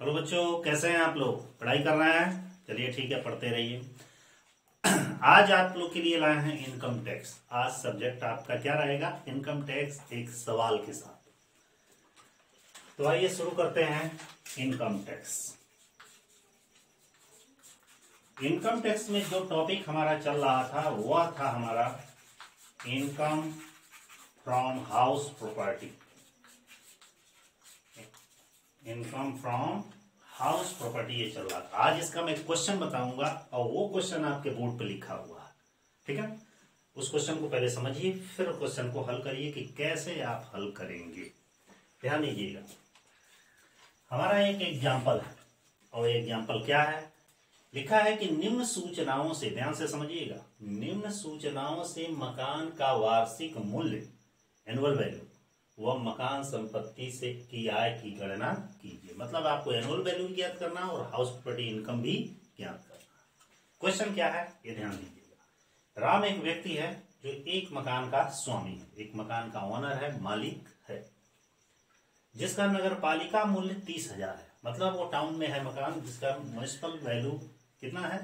Hello बच्चों, कैसे हैं आप लोग? पढ़ाई कर रहे हैं? चलिए ठीक है, पढ़ते रहिए। आज आप लोग के लिए लाए हैं इनकम टैक्स। आज सब्जेक्ट आपका क्या रहेगा? इनकम टैक्स, एक सवाल के साथ। तो आइए शुरू करते हैं। Income tax. इनकम टैक्स में जो टॉपिक हमारा चल रहा था वह था हमारा income from house property. Income from house property ये चल रहा था। आज इसका मैं क्वेश्चन बताऊंगा और वो क्वेश्चन आपके बोर्ड पे लिखा हुआ है, ठीक है। उस क्वेश्चन को पहले समझिए, फिर क्वेश्चन को हल करिए कि कैसे आप हल करेंगे। ध्यान दीजिएगा, हमारा एक एग्जाम्पल है और एग्जाम्पल क्या है? लिखा है कि निम्न सूचनाओं से, ध्यान से समझिएगा, निम्न सूचनाओं से मकान का वार्षिक मूल्य, एनुअल वैल्यू, वह मकान संपत्ति से की आय की गणना कीजिए। मतलब आपको एनुअल वैल्यू ज्ञात करना और हाउस प्रॉपर्टी इनकम भी ज्ञात करना। क्वेश्चन क्या है ये ध्यान दीजिएगा। राम एक व्यक्ति है जो एक मकान का स्वामी है, एक मकान का ओनर है, मालिक है, जिसका नगर पालिका मूल्य 30,000 है। मतलब वो टाउन में है मकान जिसका म्युनिसिपल वैल्यू कितना है?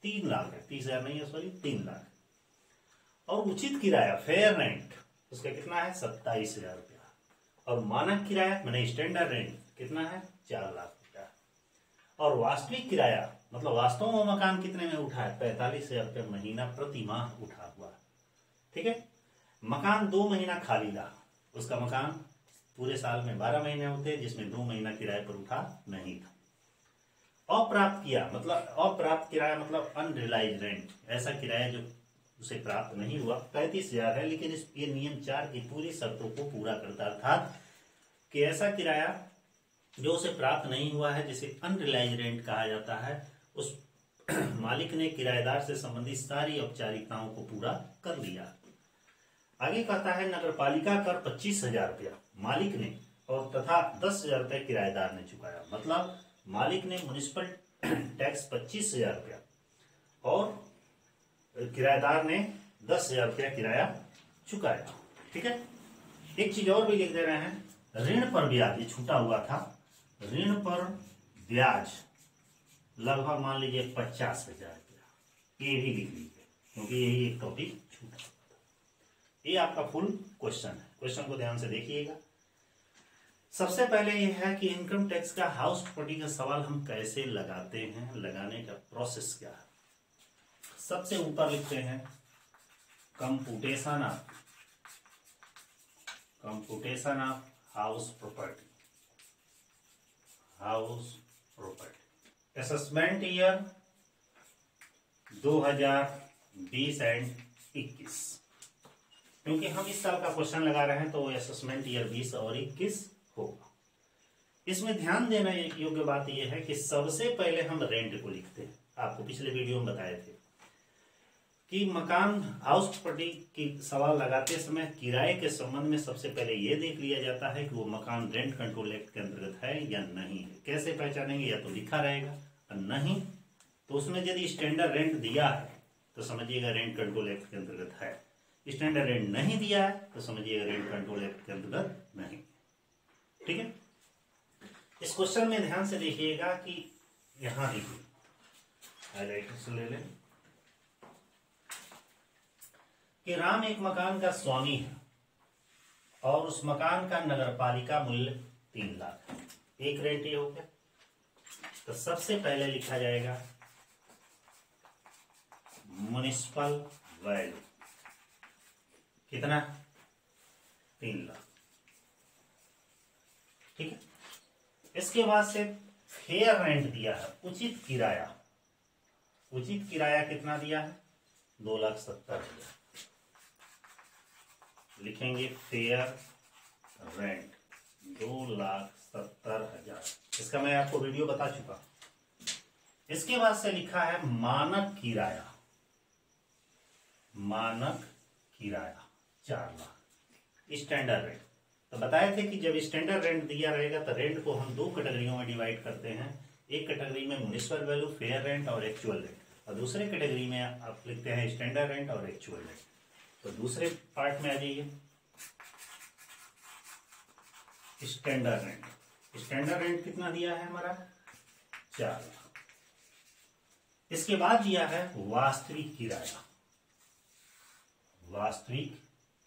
3 लाख है। 30,000 नहीं है, सॉरी, 3 लाख। और उचित किराया, फेयर रेंट, उसका कितना है? 27,000 रुपया। और मानक किराया मैंने स्टैंडर्ड रेंट कितना है? 4 लाख रुपया। और वास्तविक किराया मतलब वास्तव में मकान कितने में उठा है? 45,000 रुपये महीना प्रति माह उठा हुआ, ठीक है। मकान 2 महीना खाली रहा, उसका मकान पूरे साल में 12 महीने होते हैं जिसमें 2 महीना किराए पर उठा नहीं था। अप्राप्त किराया मतलब अनरिलाइज रेंट, ऐसा किराया जो उसे प्राप्त नहीं हुआ, 35,000 है। लेकिन ये नियम 4 की पूरी शर्तों को पूरा करता, अर्थात कि ऐसा किराया जो उसे प्राप्त नहीं हुआ है, जिसे अनरिलाइज रेंट कहा जाता है, उस मालिक ने किराएदार से संबंधित सारी औपचारिकताओं को पूरा कर लिया। आगे कहता है नगर पालिका कर 25,000 रुपया मालिक ने और तथा 10,000 रुपये किराएदार ने चुकाया। मतलब मालिक ने म्युनिसिपल टैक्स 25,000 रुपया और किराएदार ने 10,000 रुपया किराया चुकाया, ठीक है। एक चीज और भी लिख दे रहे हैं, ऋण पर ब्याज, ये छूटा हुआ था, ऋण पर ब्याज लगभग मान लीजिए 50,000 रुपया, ये भी लिख लीजिए क्योंकि यही एक टॉपिक छूटा हुआ था। ये आपका फुल क्वेश्चन है। क्वेश्चन को ध्यान से देखिएगा। सबसे पहले यह है कि इनकम टैक्स का हाउस प्रॉपर्टी का सवाल हम कैसे लगाते हैं, लगाने का प्रोसेस क्या है। सबसे ऊपर लिखते हैं computation of house property, assessment year 2020 and 21। क्योंकि हम इस साल का क्वेश्चन लगा रहे हैं तो असेसमेंट ईयर 20 और 21 होगा। इसमें ध्यान देना योग्य बात यह है कि सबसे पहले हम रेंट को लिखते हैं। आपको पिछले वीडियो में बताए थे कि मकान हाउस प्रॉपर्टी की सवाल लगाते समय किराए के संबंध में सबसे पहले यह देख लिया जाता है कि वो मकान रेंट कंट्रोल एक्ट के अंतर्गत है या नहीं है। कैसे पहचानेंगे? या तो लिखा रहेगा और नहीं तो उसमें यदि स्टैंडर्ड रेंट दिया है तो समझिएगा रेंट कंट्रोल एक्ट के अंतर्गत है, स्टैंडर्ड रेंट नहीं दिया है तो समझिएगा रेंट कंट्रोल एक्ट के अंतर्गत नहीं, ठीक है। इस क्वेश्चन में ध्यान से देखिएगा कि यहां देखिए, हाईलाइटर से ले लें कि राम एक मकान का स्वामी है और उस मकान का नगरपालिका मूल्य 3 लाख है। एक रेंट ये हो गया। तो सबसे पहले लिखा जाएगा म्युनिसिपल वैल्यू कितना? 3 लाख, ठीक है। इसके बाद से फेयर रेंट दिया है, उचित किराया, उचित किराया कितना दिया है? 2,70,000 लिखेंगे। फेयर रेंट 2,70,000, इसका मैं आपको वीडियो बता चुका। इसके बाद से लिखा है मानक किराया, मानक किराया 4 लाख। स्टैंडर्ड रेंट तो बताए थे कि जब स्टैंडर्ड रेंट दिया रहेगा तो रेंट को हम 2 कैटेगरियों में डिवाइड करते हैं। एक कैटेगरी में म्युनिसिपल वैल्यू, फेयर रेंट और एक्चुअल रेंट, और दूसरे कैटेगरी में आप लिखते हैं स्टैंडर्ड रेंट और एक्चुअल रेंट। तो दूसरे पार्ट में आ जाइए, स्टैंडर्ड रेंट। स्टैंडर्ड रेंट कितना दिया है हमारा 4 लाख। इसके बाद दिया है वास्तविक किराया। वास्तविक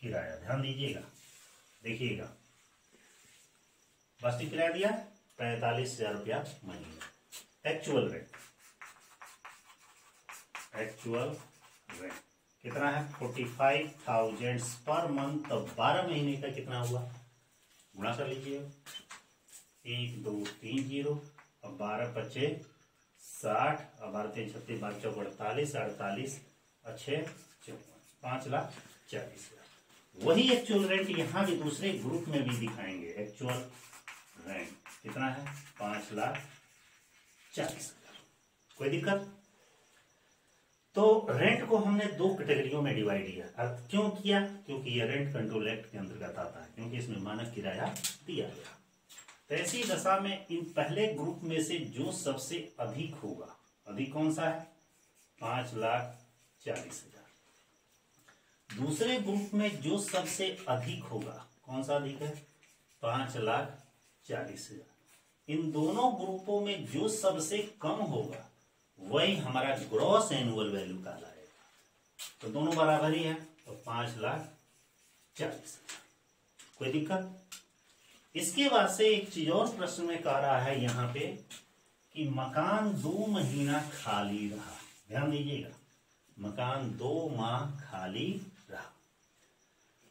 किराया ध्यान दीजिएगा, देखिएगा वास्तविक किराया दिया 45,000 रुपया महीना। एक्चुअल रेंट कितना है 45,000 पर मंथ। तो 12 महीने का कितना हुआ, गुणा कर लीजिए 1 2 3 0 और 12 पच्चे 60 और 12 3 36 12 चौक 48 48 और 6 5,40,000। वही एक्चुअल रेंट यहाँ भी दूसरे ग्रुप में भी दिखाएंगे। एक्चुअल रेंट कितना है 5,40,000। कोई दिक्कत? तो रेंट को हमने 2 कैटेगरियों में डिवाइड किया। अर्थ क्यों किया? क्योंकि ये रेंट कंट्रोल एक्ट के अंतर्गत आता है, क्योंकि इसमें मानक किराया दिया गया। तो ऐसी दशा में इन पहले ग्रुप में से जो सबसे अधिक होगा, अधिक कौन सा है 5,40,000। दूसरे ग्रुप में जो सबसे अधिक होगा, कौन सा अधिक है 5,40,000। इन दोनों ग्रुपों में जो सबसे कम होगा वही हमारा ग्रॉस एनुअल वैल्यू कहलाएगा। तो दोनों बराबर ही है, तो 5,40,000। कोई दिक्कत? इसके बाद से एक चीज और प्रश्न में कह रहा है यहाँ पे कि मकान 2 महीना खाली रहा। ध्यान दीजिएगा, मकान 2 माह खाली रहा।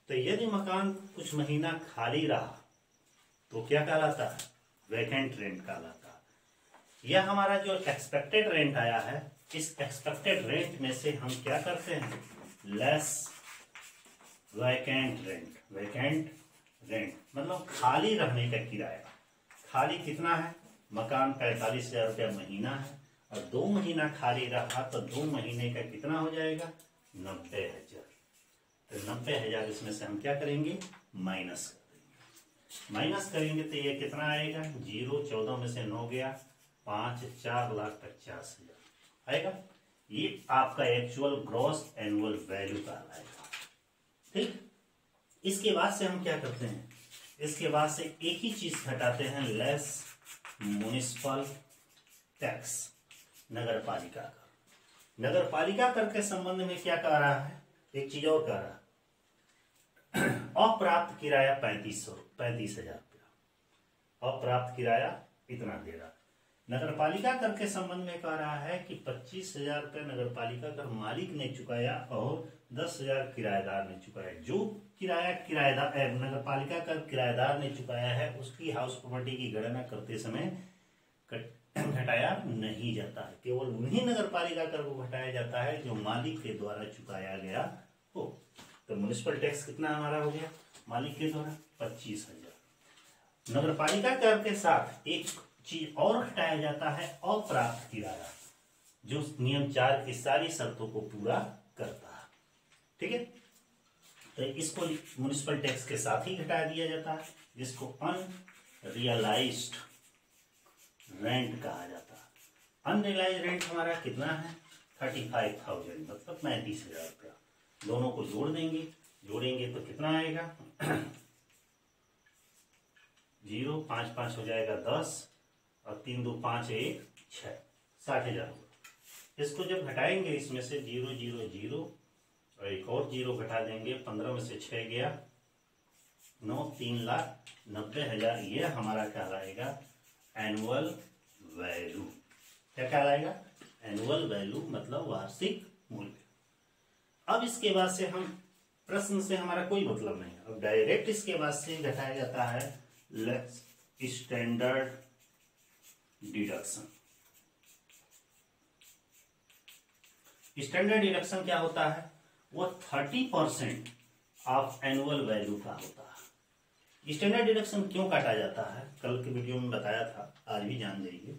तो यदि मकान कुछ महीना खाली रहा तो क्या कहलाता है, वैकेंट रेंट कहलाता है। यह हमारा जो एक्सपेक्टेड रेंट आया है, इस एक्सपेक्टेड रेंट में से हम क्या करते हैं, less vacant rent. Vacant rent मतलब खाली रहने का किराया। खाली कितना है, मकान 45,000 रुपया महीना है और 2 महीना खाली रहा तो 2 महीने का कितना हो जाएगा 90,000। तो 90,000 इसमें से हम क्या करेंगे, माइनस कर देंगे। माइनस करेंगे तो ये कितना आएगा 0, 14 में से 9 गया 5, 4,50,000 आएगा। ये आपका एक्चुअल ग्रॉस एनुअल वैल्यू कहलाएगा। ठीक, इसके बाद से हम क्या करते हैं, इसके बाद से एक ही चीज घटाते हैं, लेस म्युनिसिपल टैक्स, नगर पालिका कर। नगर पालिका कर के संबंध में क्या कह रहा है, एक चीज और कह रहा है, अप्राप्त किराया 35,000 रुपया। अप्राप्त किराया इतना दे रहा है। नगर पालिका कर के संबंध में कह रहा है कि 25,000 रुपये नगर पालिका कर मालिक ने चुकाया और 10,000 किराएदार ने चुकाया। जो किराएदार नगर पालिका कर किराएदार ने चुकाया है उसकी हाउस प्रॉपर्टी की गणना करते समय घटाया नहीं जाता है। केवल उन्हीं नगर पालिका कर को घटाया जाता है जो मालिक के द्वारा चुकाया गया हो। तो म्युनिसिपल टैक्स कितना हमारा हो गया मालिक के द्वारा 25,000। नगर पालिका कर के साथ एक चीज और घटाया जाता है, अप्राप्त किराया, जो नियम 4 की सारी शर्तों को पूरा करता है। ठीक है, तो इसको म्युनिसिपल टैक्स के साथ ही घटा दिया जाता है, जिसको अनरियलाइज्ड रेंट कहा जाता है। अनरियलाइज्ड रेंट हमारा कितना है 35,000 मतलब 35,000 रुपया। दोनों को जोड़ देंगे, जोड़ेंगे तो कितना आएगा 0, 5 5 हो जाएगा 10 और 3 2 5 1 6, 60,000 होगा। इसको जब घटाएंगे इसमें से 0 0 0 और एक और 0 घटा देंगे, 15 में से 6 गया 9, 3,90,000। ये हमारा कहलाएगा एनुअल वैल्यू। क्या कहलाएगा एनुअल वैल्यू मतलब वार्षिक मूल्य। अब इसके बाद से हम प्रश्न से हमारा कोई मतलब नहीं, अब डायरेक्ट इसके बाद से घटाया जाता है स्टैंडर्ड डिडक्शन। स्टैंडर्ड डिडक्शन क्या होता है, वो 30% ऑफ एनुअल वैल्यू का होता है। स्टैंडर्ड डिडक्शन क्यों काटा जाता है, कल के वीडियो में बताया था, आज भी जान जाइए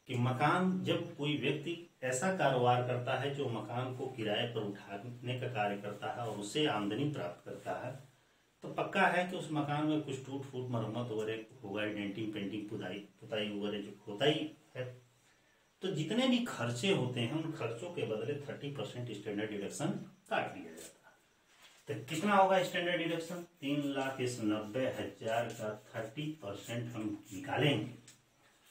कि मकान जब कोई व्यक्ति ऐसा कारोबार करता है जो मकान को किराए पर उठाने का कार्य करता है और उससे आमदनी प्राप्त करता है, तो पक्का है कि उस मकान में कुछ टूट फूट मरम्मत वगैरह होगा, डेंटिंग पेंटिंग पुताई वगैरह जो होता ही है। तो जितने भी खर्चे होते हैं उन खर्चों के बदले 30% स्टैंडर्ड डिडक्शन काट लिया जाता है। तो कितना होगा स्टैंडर्ड डिडक्शन? 3,90,000 का 30% हम निकालेंगे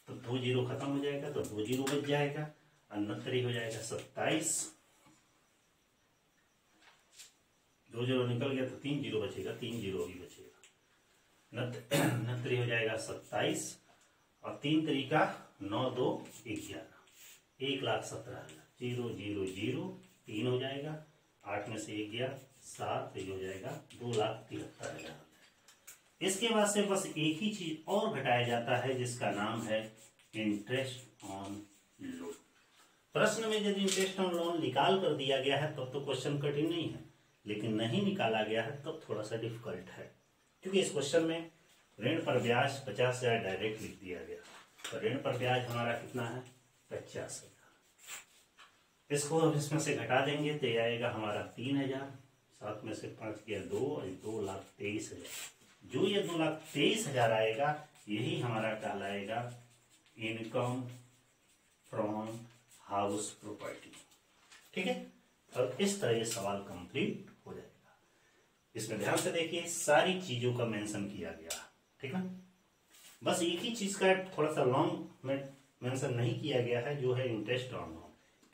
तो 2 जीरो खत्म हो जाएगा, तो 2 जीरो बच जाएगा, 69 हो जाएगा 27, 2 जीरो निकल गया तो 3 जीरो बचेगा, 3 जीरो भी बचेगा, 69 हो जाएगा 27 और 3 तरीका 9 2 11, 1,17,000, 0 0 0 3 हो जाएगा, 8 में से 1 गया 7, ये हो जाएगा 2,73,000। इसके बाद से बस एक ही चीज और घटाया जाता है जिसका नाम है इंटरेस्ट ऑन लोन। प्रश्न में यदि इंटरेस्ट ऑन लोन निकाल कर दिया गया है तब तो क्वेश्चन कठिन नहीं है, लेकिन नहीं निकाला गया है तब थोड़ा सा डिफिकल्ट है, क्योंकि इस क्वेश्चन में ऋण पर ब्याज 50,000 डायरेक्ट लिख दिया गया, तो ऋण पर ब्याज हमारा कितना है? 50,000। इसको अब इसमें से घटा देंगे तो यह आएगा हमारा 3,000, 7 में से 5 गया 2 और 2,23,000। जो ये 2,23,000 आएगा यही हमारा कहलाएगा इनकम फ्रॉम हाउस प्रॉपर्टी। ठीक है, और इस तरह ये सवाल कंप्लीट हो जाएगा। इसमें ध्यान से देखिए, सारी चीजों का मेंशन किया गया, ठीक है। बस एक ही चीज का थोड़ा सा लॉन्ग में मेंशन नहीं किया गया है, जो है इंटरेस्ट ऑन लोन।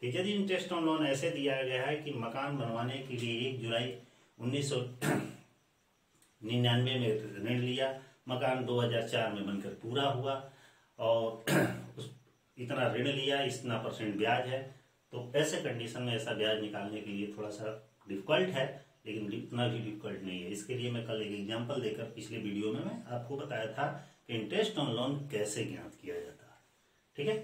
कि यदि इंटरेस्ट ऑन लोन ऐसे दिया गया है कि मकान बनवाने के लिए 1 जुलाई 1999 में ऋण लिया, मकान 2004 में बनकर पूरा हुआ और इतना ऋण लिया, इतना % ब्याज है, तो ऐसे कंडीशन में ऐसा ब्याज निकालने के लिए थोड़ा सा डिफिकल्ट है, लेकिन इतना भी डिफिकल्ट नहीं है। इसके लिए मैं कल एक एग्जांपल देकर पिछले वीडियो में मैं आपको बताया था कि इंटरेस्ट ऑन लोन कैसे ज्ञात किया जाता है। ठीक है,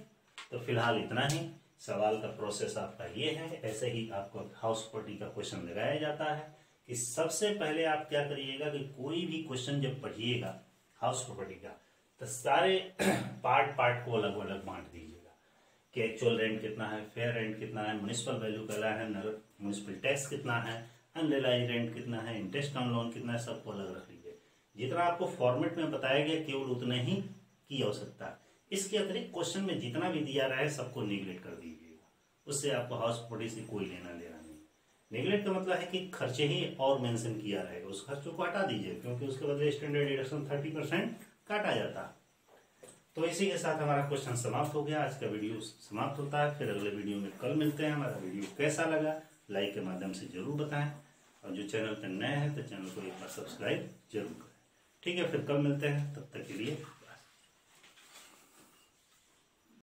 तो फिलहाल इतना ही। सवाल का प्रोसेस आपका ये है, ऐसे ही आपको हाउस प्रॉपर्टी का क्वेश्चन लगाया जाता है कि सबसे पहले आप क्या करिएगा कि कोई भी क्वेश्चन जब पढ़िएगा हाउस प्रॉपर्टी का, तो सारे पार्ट को अलग अलग बांट दीजिएगा कि एक्चुअल रेंट कितना है, फेयर रेंट कितना है, म्युनिसिपल वैल्यू कितना है, म्युनिसिपल टैक्स कितना है, अनरियलाइज रेंट कितना है, इंटरेस्ट ऑन लोन कितना है, सबको अलग रख लीजिए। जितना आपको फॉर्मेट में बताया गया केवल उतना ही की आवश्यकता है। इसके अतिरिक्त क्वेश्चन में जितना भी दिया रहा है सबको निगलेक्ट कर दीजिएगा, उससे आपको हाउस प्रॉपर्टी से कोई लेना देना नहीं। निगलेक्ट का मतलब है कि खर्चे ही और मेंशन किया रहेगा, उस खर्चों को हटा दीजिए, क्योंकि उसके बदले स्टैंडर्ड डिडक्शन 30% काटा जाता है। तो इसी के साथ हमारा क्वेश्चन समाप्त हो गया, आज का वीडियो समाप्त होता है। फिर अगले वीडियो में कल मिलते हैं। हमारा वीडियो कैसा लगा लाइक के माध्यम से जरूर बताएं, और जो चैनल पर नए हैं तो चैनल को एक बार सब्सक्राइब जरूर करें। ठीक है, फिर कल मिलते हैं, तब तक के लिए